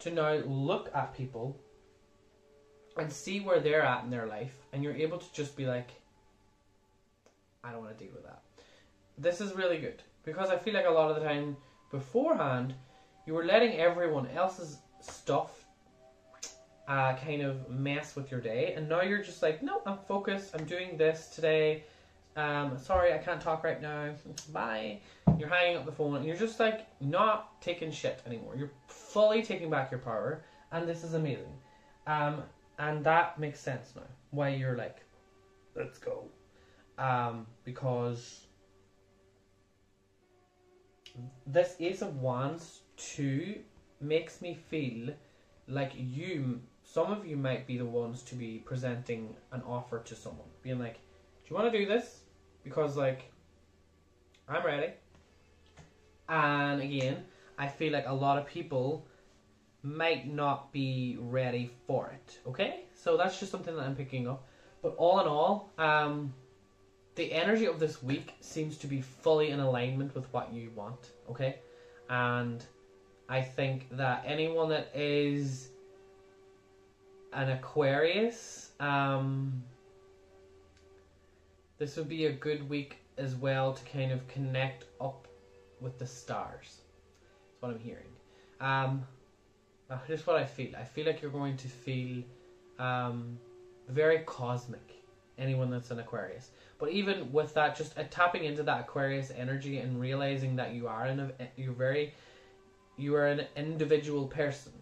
to now look at people and see where they're at in their life, and you're able to just be like, I don't want to deal with that. This is really good, because I feel like a lot of the time beforehand you were letting everyone else's stuff kind of mess with your day, and now you're just like, no, I'm focused, I'm doing this today, sorry, I can't talk right now, bye. You're hanging up the phone, and you're just like not taking shit anymore. You're fully taking back your power, and this is amazing. And that makes sense now, why you're like, let's go. Because this Ace of Wands 2 makes me feel like some of you might be the ones to be presenting an offer to someone, being like, do you want to do this? Because like, I'm ready. And again, I feel like a lot of people might not be ready for it, okay? So that's just something that I'm picking up. But all in all, the energy of this week seems to be fully in alignment with what you want, okay? And I think that anyone that is an Aquarius, this would be a good week as well to kind of connect up with the stars. That's what I'm hearing. Just what I feel. I feel like you're going to feel very cosmic, anyone that's an Aquarius. But even with that, just tapping into that Aquarius energy and realizing that you are an individual person.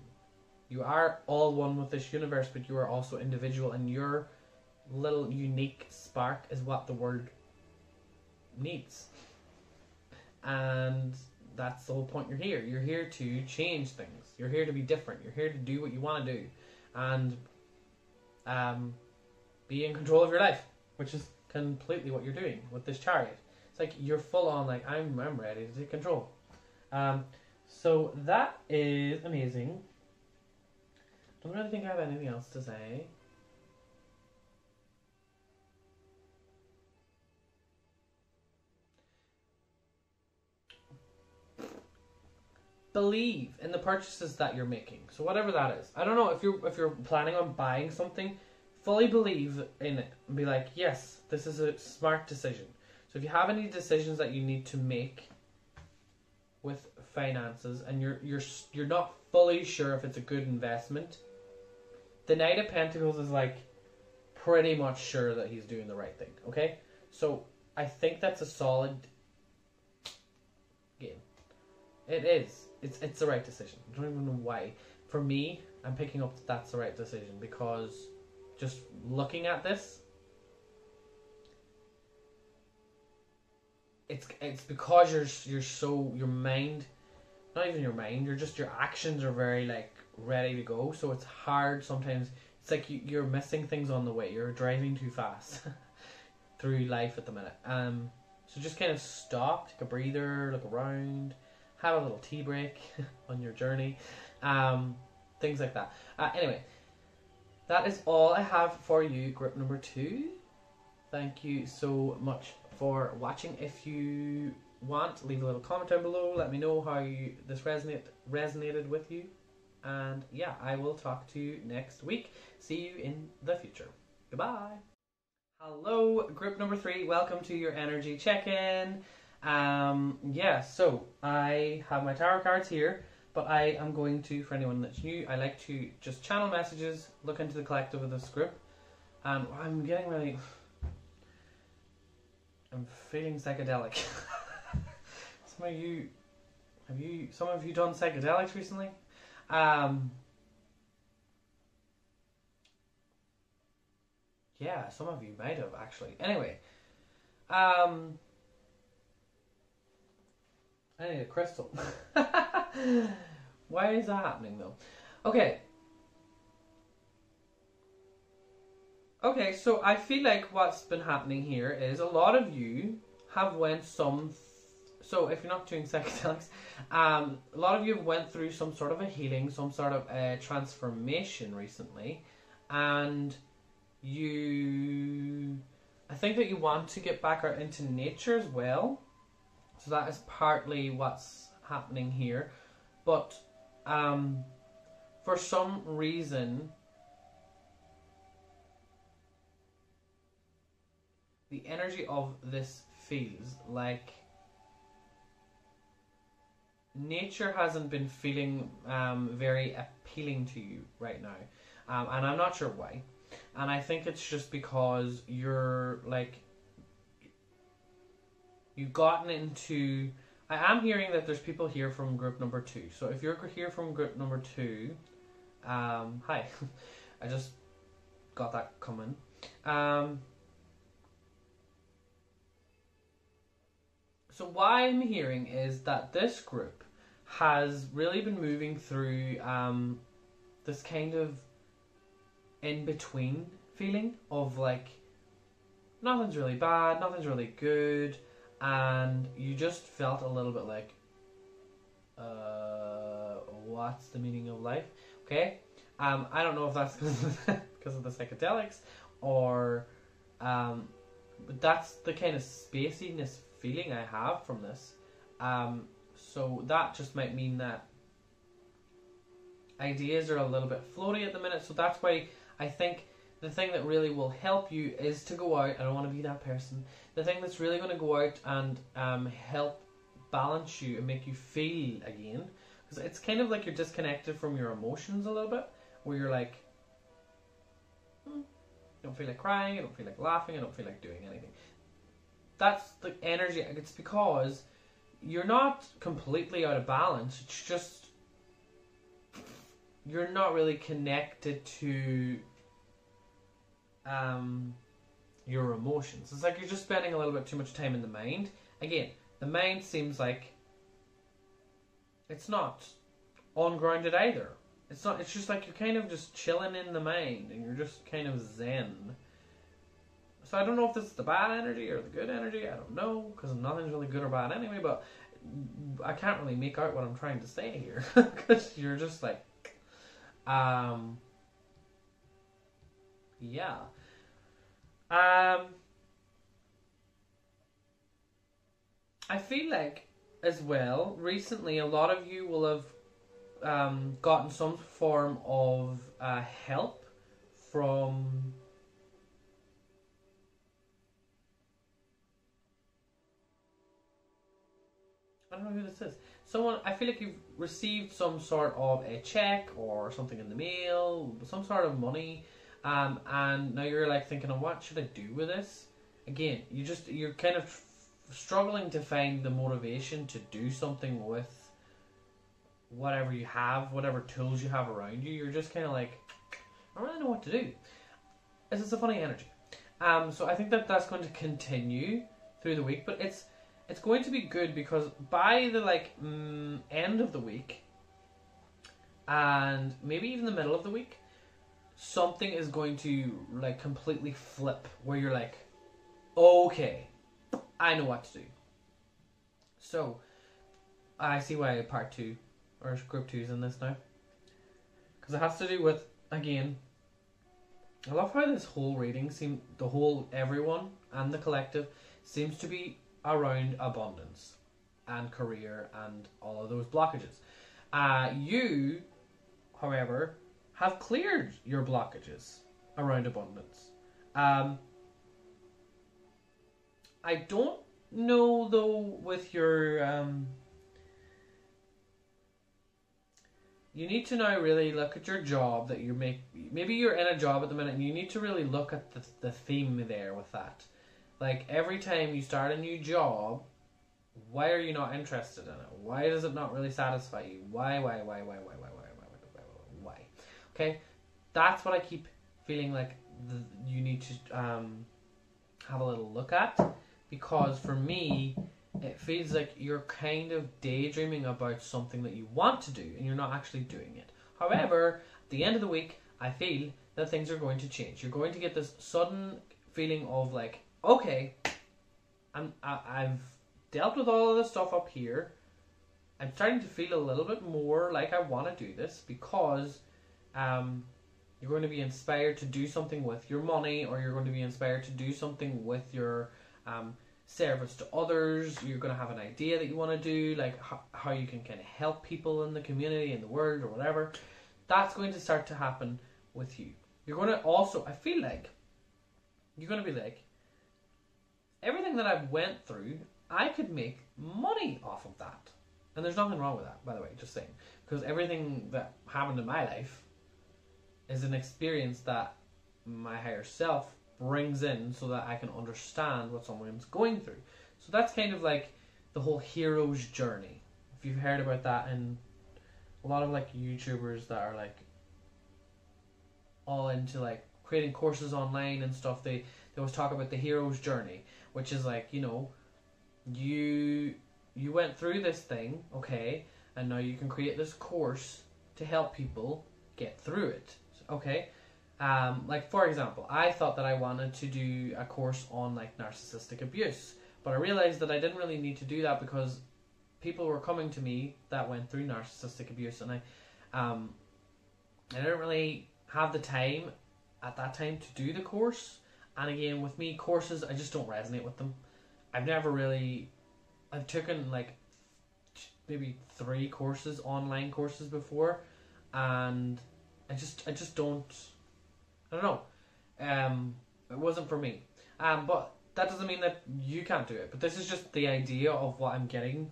You are all one with this universe, but you are also individual, and your little unique spark is what the world needs. And that's the whole point. You're here. You're here to change things. You're here to be different. You're here to do what you want to do, and be in control of your life, which is completely what you're doing with this Chariot. It's like you're full on like, I'm ready to take control. So that is amazing. Don't really think I have anything else to say. Believe in the purchases that you're making. So whatever that is. I don't know if you're planning on buying something, fully believe in it and be like, yes, this is a smart decision. So if you have any decisions that you need to make with finances and you're not fully sure if it's a good investment, the Knight of Pentacles is like pretty much sure that he's doing the right thing, okay? So I think that's a solid game. It is. It's the right decision. I don't even know why. For me, I'm picking up that that's the right decision, because just looking at this, it's because your mind, not even your mind, your actions are very like ready to go. So it's hard sometimes. It's like you're missing things on the way. You're driving too fast through life at the minute. So just kind of stop, take a breather, look around, have a little tea break on your journey, things like that. Anyway, that is all I have for you, group number 2. Thank you so much for watching. If you want, leave a little comment down below. Let me know how this resonated with you. And yeah, I will talk to you next week. See you in the future. Goodbye. Hello, group number 3. Welcome to your energy check-in. Yeah, so I have my tarot cards here, but I am going to, for anyone that's new, I like to just channel messages, look into the collective of this group. I'm getting really, I'm feeling psychedelic. Some of you done psychedelics recently? Yeah, some of you might have actually. Anyway, I need a crystal. Why is that happening though? Okay. Okay, so I feel like what's been happening here is a lot of you have went so if you're not doing psychedelics, a lot of you have went through some sort of a healing, some sort of a transformation recently, and you I think that you want to get back out into nature as well. So that is partly what's happening here. But for some reason, the energy of this feels like nature hasn't been feeling very appealing to you right now. And I'm not sure why. And I think it's just because you're like, you've gotten into, I am hearing that there's people here from group number 2. So if you're here from group number 2, hi. I just got that coming. So what I'm hearing is that this group has really been moving through this kind of in-between feeling of like, nothing's really bad, nothing's really good, and you just felt a little bit like, what's the meaning of life? Okay, I don't know if that's because of the psychedelics, or but that's the kind of spaciness feeling I have from this. So that just might mean that ideas are a little bit floaty at the minute. So that's why I think the thing that really will help you is to go out. I don't want to be that person. The thing that's really going to go out and help balance you and make you feel again, because it's kind of like you're disconnected from your emotions a little bit, where you're like, I don't feel like crying, I don't feel like laughing, I don't feel like doing anything. That's the energy. It's because you're not completely out of balance. It's just you're not really connected to your emotions. It's like you're just spending a little bit too much time in the mind. Again, the mind seems like it's not ungrounded either. It's not. It's just like you're kind of just chilling in the mind, and you're just kind of zen. So I don't know if this is the bad energy or the good energy. I don't know, because nothing's really good or bad anyway. But I can't really make out what I'm trying to say here, because you're just like, yeah. I feel like, as well, recently a lot of you will have gotten some form of help from I don't know who this is. Someone, I feel like you've received some sort of a check or something in the mail, some sort of money, and now you're like thinking, oh, what should I do with this? Again, you're kind of struggling to find the motivation to do something with whatever you have, whatever tools you have around you. You're just kind of like, I don't really know what to do. It's just a funny energy. So I think that that's going to continue through the week, but it's going to be good, because by the end of the week and maybe even the middle of the week, something is going to like completely flip, where you're like, okay, I know what to do. So I see why part 2 or group 2 is in this now, because it has to do with, again, I love how this whole reading everyone and the collective seems to be around abundance and career and all of those blockages. You, however, have cleared your blockages around abundance. I don't know though with your you need to now really look at your job that you make. Maybe you're in a job at the minute and you need to really look at the theme there with that. Like, every time you start a new job, why are you not interested in it? Why does it not really satisfy you? Why? Okay? That's what I keep feeling like you need to have a little look at. Because for me, it feels like you're kind of daydreaming about something that you want to do and you're not actually doing it. However, at the end of the week, I feel that things are going to change. You're going to get this sudden feeling of like, okay, I've dealt with all of this stuff up here. I'm starting to feel a little bit more like I want to do this, because You're going to be inspired to do something with your money, or you're going to be inspired to do something with your service to others. You're going to have an idea that you want to do, like how you can kind of help people in the community, in the world, or whatever. That's going to start to happen with you. You're going to also, I feel like, you're going to be like, everything that I've went through, I could make money off of that. And there's nothing wrong with that, by the way, just saying. Because everything that happened in my life is an experience that my higher self brings in so that I can understand what someone's going through. So that's kind of like the whole hero's journey. If you've heard about that, and a lot of like YouTubers that are like all into like creating courses online and stuff, they always talk about the hero's journey, which is like, you know, you went through this thing, okay, and now you can create this course to help people get through it, okay? Like, for example, I thought that I wanted to do a course on like narcissistic abuse, but I realized that I didn't really need to do that because people were coming to me that went through narcissistic abuse, and I didn't really have the time at that time to do the course. And again, with me, courses, I just don't resonate with them. I've taken like maybe 3 courses, online courses before, and I just don't, I don't know, it wasn't for me. But that doesn't mean that you can't do it. But this is just the idea of what I'm getting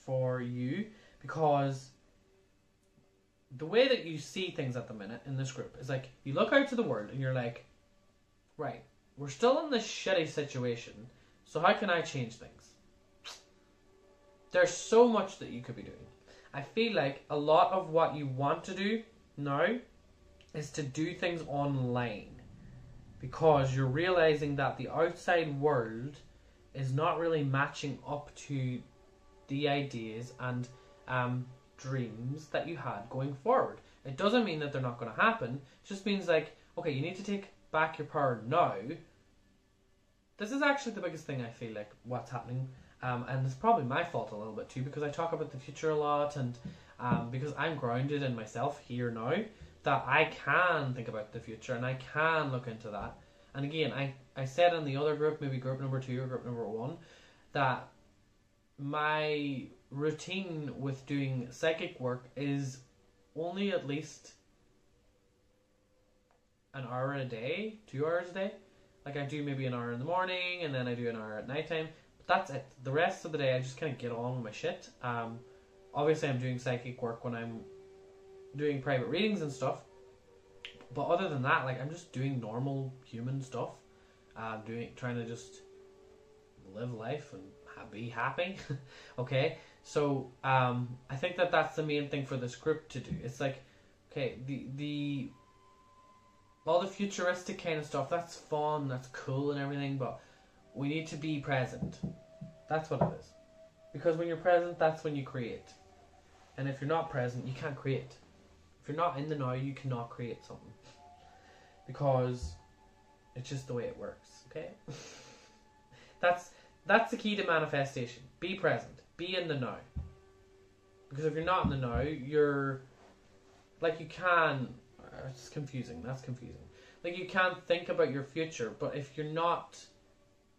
for you, because the way that you see things at the minute in this group is like, you look out to the world and you're like, right, we're still in this shitty situation, so how can I change things? There's so much that you could be doing. I feel like a lot of what you want to do now is to do things online, because you're realizing that the outside world is not really matching up to the ideas and dreams that you had going forward. It doesn't mean that they're not going to happen. It just means like, okay, you need to take back your power now. This is actually the biggest thing I feel like what's happening, and it's probably my fault a little bit too, because I talk about the future a lot, and because I'm grounded in myself here now, that I can think about the future and I can look into that. And again, I said in the other group, maybe group number 2 or group number 1, that my routine with doing psychic work is only at least an hour a day, 2 hours a day. Like, I do maybe an hour in the morning, and then I do an hour at nighttime. But that's it. The rest of the day, I just kind of get on with my shit. Obviously, I'm doing psychic work when I'm doing private readings and stuff. But other than that, like, I'm just doing normal human stuff. Trying to just live life and be happy. Okay? So, I think that that's the main thing for this group to do. It's like, okay, all the futuristic kind of stuff, that's fun, that's cool and everything, but we need to be present. That's what it is. Because when you're present, that's when you create. And if you're not present, you can't create. If you're not in the now, you cannot create something. Because it's just the way it works, okay? That's the key to manifestation. Be present. Be in the now. Because if you're not in the now, you're... like, you can... it's confusing. That's confusing. Like, you can't think about your future, but if you're not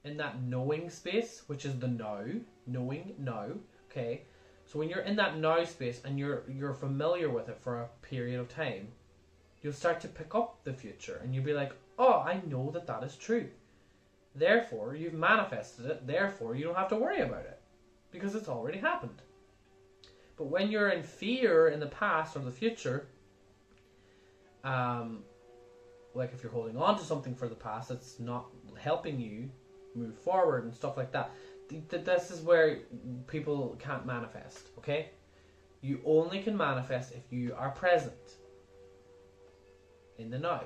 in that knowing space, which is the now, knowing now, okay? So when you're in that now space and you're familiar with it for a period of time, you'll start to pick up the future, and you'll be like, oh, I know that that is true. Therefore, you've manifested it. Therefore, you don't have to worry about it, because it's already happened. But when you're in fear in the past or the future, like if you're holding on to something for the past, it's not helping you move forward and stuff like that. This is where people can't manifest, okay? You only can manifest if you are present in the now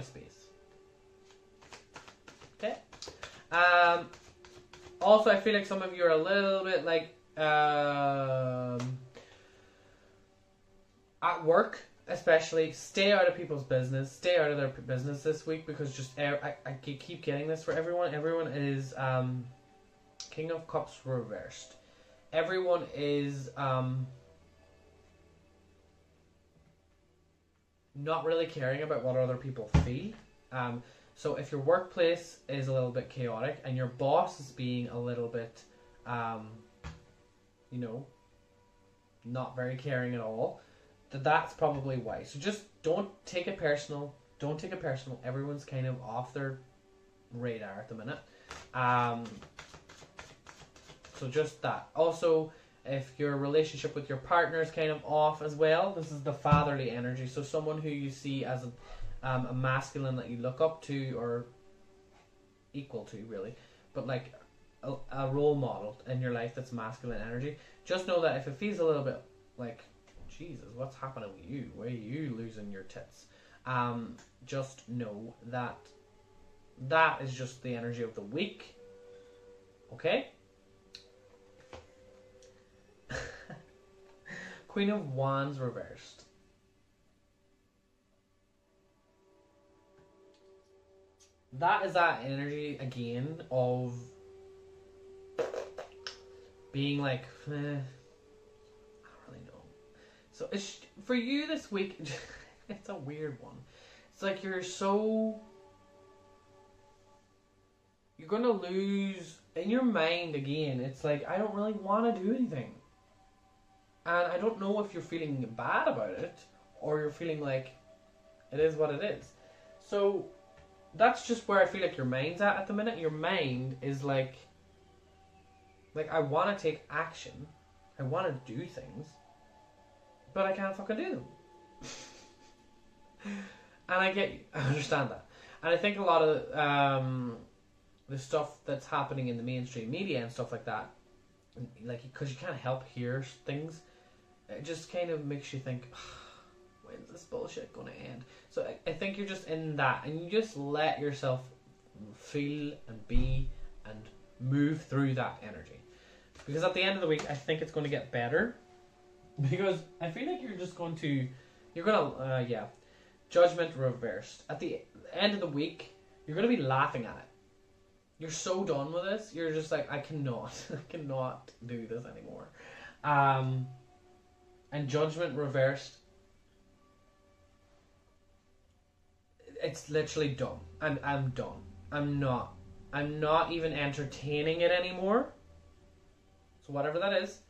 space. Okay? Also, I feel like some of you are a little bit like at work, especially, stay out of people's business. Stay out of their business this week, because just I keep getting this for everyone. Everyone is King of Cups reversed. Everyone is not really caring about what other people feel. So if your workplace is a little bit chaotic and your boss is being a little bit, you know, not very caring at all, that's probably why. So just don't take it personal. Don't take it personal. Everyone's kind of off their radar at the minute. So just that. Also, if your relationship with your partner is kind of off as well, this is the fatherly energy. So someone who you see as a masculine that you look up to or equal to, really, but like a role model in your life that's masculine energy. Just know that if it feels a little bit like, Jesus, what's happening with you? Why are you losing your tits? Just know that that is just the energy of the week. Okay? Queen of Wands reversed. That is that energy again of being like, I don't really know. So it's for you this week. It's a weird one. It's like you're gonna lose in your mind again. It's like, I don't really want to do anything, and I don't know if you're feeling bad about it or you're feeling like it is what it is. So that's just where I feel like your mind's at the minute. Your mind is like I want to take action, I want to do things, but I can't fucking do them. And I get you, I understand that. And I think a lot of the stuff that's happening in the mainstream media and stuff like that, like, because you can't help hear things, it just kind of makes you think, when's this bullshit going to end? So I think you're just in that, and you just let yourself feel and be and move through that energy. Because at the end of the week, I think it's going to get better. Because I feel like Judgment reversed. At the end of the week, you're going to be laughing at it. You're so done with this. You're just like, I cannot do this anymore. And Judgment reversed. It's literally done. I'm done. I'm not even entertaining it anymore. So whatever that is,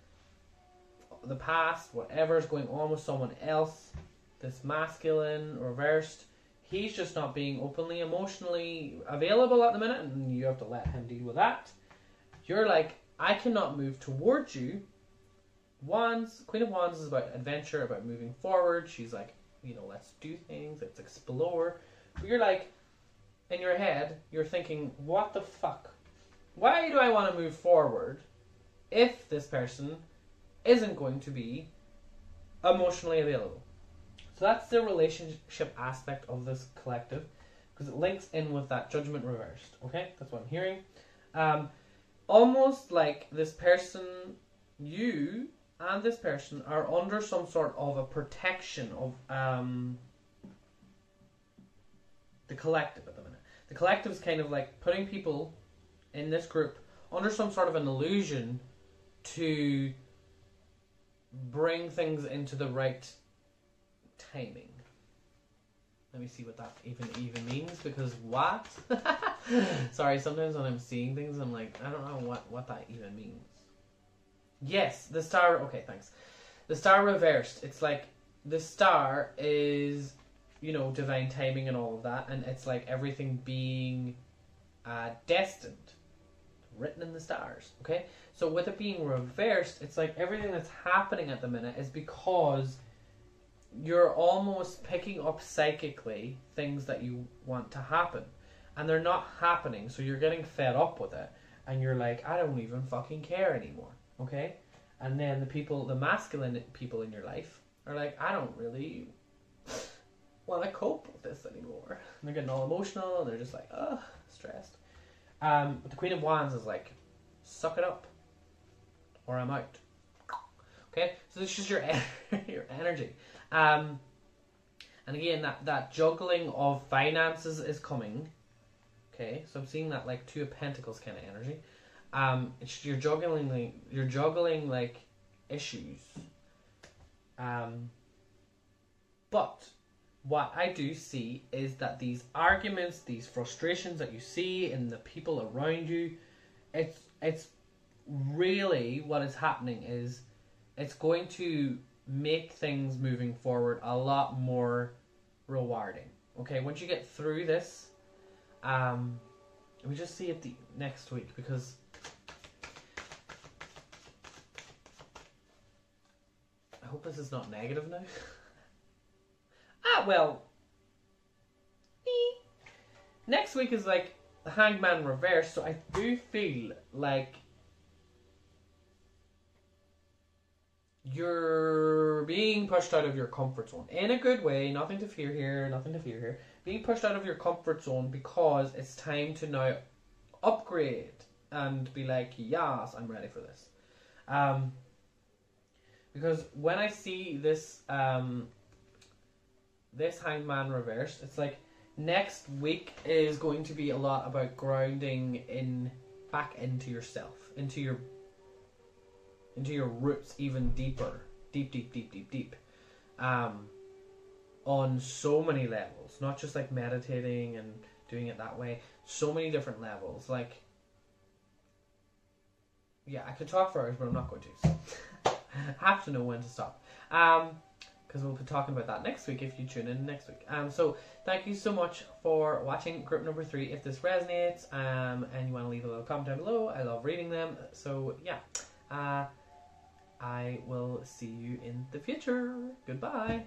the past, whatever is going on with someone else, this masculine reversed, he's just not being openly emotionally available at the minute, and you have to let him deal with that. You're like, I cannot move towards you. Wands, Queen of Wands is about adventure, about moving forward. She's like, let's do things, let's explore. But you're like, in your head, you're thinking, what the fuck? Why do I want to move forward if this person isn't going to be emotionally available? So that's the relationship aspect of this collective, because it links in with that Judgment reversed. Okay, that's what I'm hearing. Almost like this person, you and this person are under some sort of a protection of the collective at the minute. The collective is kind of like putting people in this group under some sort of an illusion to bring things into the right timing. Let me see what that even means, because what? Sorry, sometimes when I'm seeing things, I'm like, I don't know what that even means. Yes, the star, okay, thanks. The star reversed, it's like, the star is, divine timing and all of that, and it's like everything being destined, written in the stars, okay? So with it being reversed, it's like everything that's happening at the minute is because you're almost picking up psychically things that you want to happen, and they're not happening, so you're getting fed up with it, and you're like, I don't even fucking care anymore, okay? And then the masculine people in your life are like, I don't really want to cope with this anymore. And they're getting all emotional, and they're just like, stressed. But the Queen of Wands is like, suck it up, or I'm out. Okay, so this is your your energy. And again, that juggling of finances is coming. Okay, so I'm seeing that like Two of Pentacles kind of energy. You're juggling like issues. But what I do see is that these arguments, these frustrations that you see in the people around you, it's really what is happening is it's going to make things moving forward a lot more rewarding. Okay, once you get through this, we just see it the next week, because I hope this is not negative now. Well, next week is like the Hangman reverse, so I do feel like you're being pushed out of your comfort zone in a good way. Nothing to fear here. Nothing to fear here. Being pushed out of your comfort zone because it's time to now upgrade and be like, yes, I'm ready for this. Because when I see this this Hangman reverse, it's like next week is going to be a lot about grounding back into yourself, into your roots, even deeper, deep, on so many levels, not just like meditating and doing it that way, so many different levels. Like, yeah, I could talk for hours, but I'm not going to, so I have to know when to stop. Because we'll be talking about that next week if you tune in next week. So thank you so much for watching group number 3. If this resonates, and you want to leave a little comment down below, I love reading them. So yeah, I will see you in the future. Goodbye.